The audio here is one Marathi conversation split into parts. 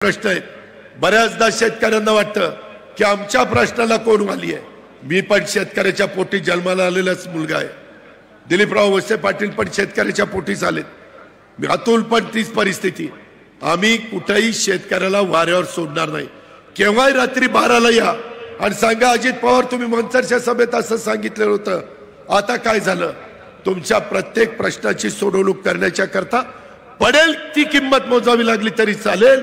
प्रश्न आहे। बऱ्याचदा शेतकऱ्यांना वाटतं की आमच्या प्रश्नाला कोण वाली आहे। मी पण शेतकऱ्याच्या पोटी जन्माला आलेलाच मुलगा आहे। दिलीपराव वळसे पाटील पण शेतकऱ्याच्या पोटीच आलेत। मी अतुल पण तीच परिस्थिती। आम्ही कुठेही शेतकऱ्याला वाऱ्यावर सोडणार नाही। केव्हाही रात्री 12ला या आणि सांगा अजित पवार तुम्ही मंचरच्या सभेत असं सांगितलं होतं, आता काय झालं। तुमच्या प्रत्येक प्रश्नाची सोडवणूक करण्याच्या करता पडेल ती किंमत मोजावी लागली तरी चालेल,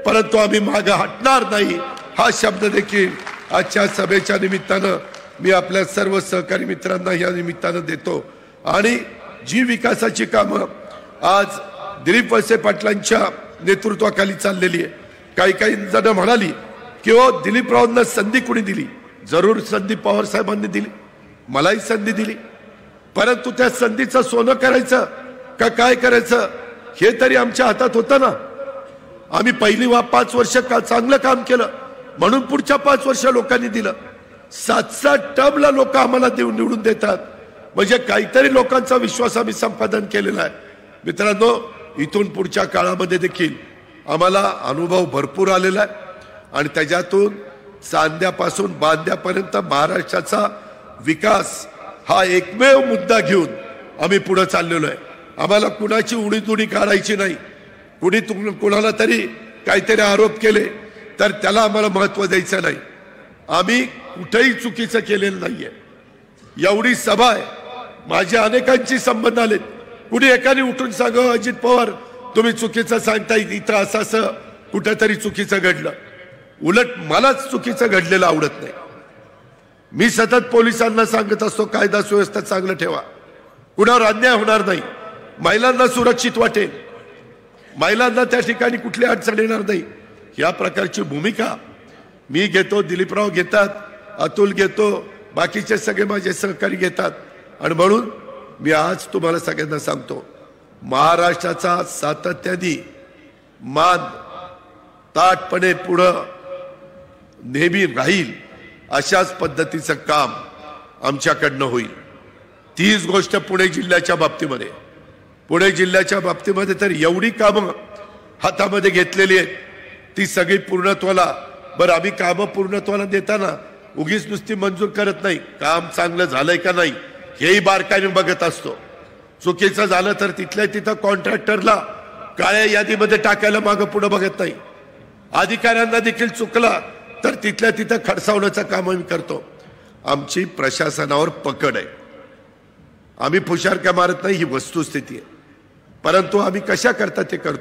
परंतु आम्ही मागे हटणार नाही। हा शब्द देखील आजच्या सभेच्या निमित्तानं मी आपल्या सर्व सहकारी मित्रांना या निमित्तानं देतो। आणि जी विकासाची कामं आज दिलीप वळसे पाटलांच्या नेतृत्वाखाली चाललेली आहे, काही जण म्हणाली की ओ दिलीपरावांना संधी कुणी दिली। जरूर संधी पवार साहेबांनी दिली, मलाही संधी दिली, परंतु त्या संधीचं सोनं करायचं का काय करायचं हे तरी आमच्या हातात होतं ना। आम्ही पहिली 5 वर्ष चांगलं काम केलं म्हणून पुढच्या 5 वर्ष लोकांनी दिलं। 7-7 टर्मला लोक आम्हाला निवडून देतात, म्हणजे काहीतरी लोकांचा विश्वास आम्ही संपादन केलेला आहे। मित्रांनो, इथून पुढच्या काळामध्ये देखील आम्हाला अनुभव भरपूर आलेला आहे आणि त्याच्यातून चांद्यापासून बांद्यापर्यंत महाराष्ट्राचा विकास हा एकमेव मुद्दा घेऊन आम्ही पुढे चाललेलो आहे। आम्हाला कुणाची उडीदुडी काढायची नाही। कुणाला तरी काहीतरी आरोप केले तर त्याला आम्हाला महत्त्व द्यायचं नाही। आम्ही कुठेही चुकीचं केलेलं नाहीये। एवढी सभा आहे, माझे अनेकांची संबंध आलेत। कुणी एकाने उठून सांगा अजित पवार तुम्ही चुकीचं सांगताय, इथं असं कुठेतरी चुकीचं घडलं। उलट मलाच चुकीचं घडलेलं आवडत नाही। मी सतत पोलिसांना सांगत असतो कायदा सुव्यवस्था चांगलं ठेवा, कुणावर अन्याय होणार नाही, महिलांना सुरक्षित वाटेल, महिलांना त्या ठिकाणी कुठली अडचण येणार नाही। या प्रकारची भूमिका मी घेतो, दिलीपराव घेतात, अतुल घेतो, बाकीचे सगळे माझे सहकारी घेतात। आणि म्हणून मी आज तुम्हाला सगळ्यांना सांगतो, महाराष्ट्राचा सातत्याने मान ताटपणे पुढं नेहमी राहील अशाच पद्धतीचं काम आमच्याकडनं होईल। तीच गोष्ट पुणे जिल्ह्याच्या बाबतीमध्ये, पुणे जिल्ह्याच्या बाबतीमध्ये तर एवढी कामं हातामध्ये घेतलेली आहेत ती सगळी पूर्णत्वाला। बरं, आम्ही कामं पूर्णत्वाला देताना उगीच नुसती मंजूर करत नाही, काम चांगलं झालंय का नाही हेही बारकाईने बघत असतो। चुकीचं झालं तर तिथल्या तिथं कॉन्ट्रॅक्टरला काळ्या यादीमध्ये टाकायला मागं पुढे बघत नाही। अधिकाऱ्यांना देखील चुकला तर तिथल्या तिथं खडसावण्याचं काम आम्ही करतो। आमची प्रशासनावर पकड आहे, आम्ही फुशारक्या मारत नाही, ही वस्तुस्थिती आहे, परंतु आम्ही कशा करता ते करतो।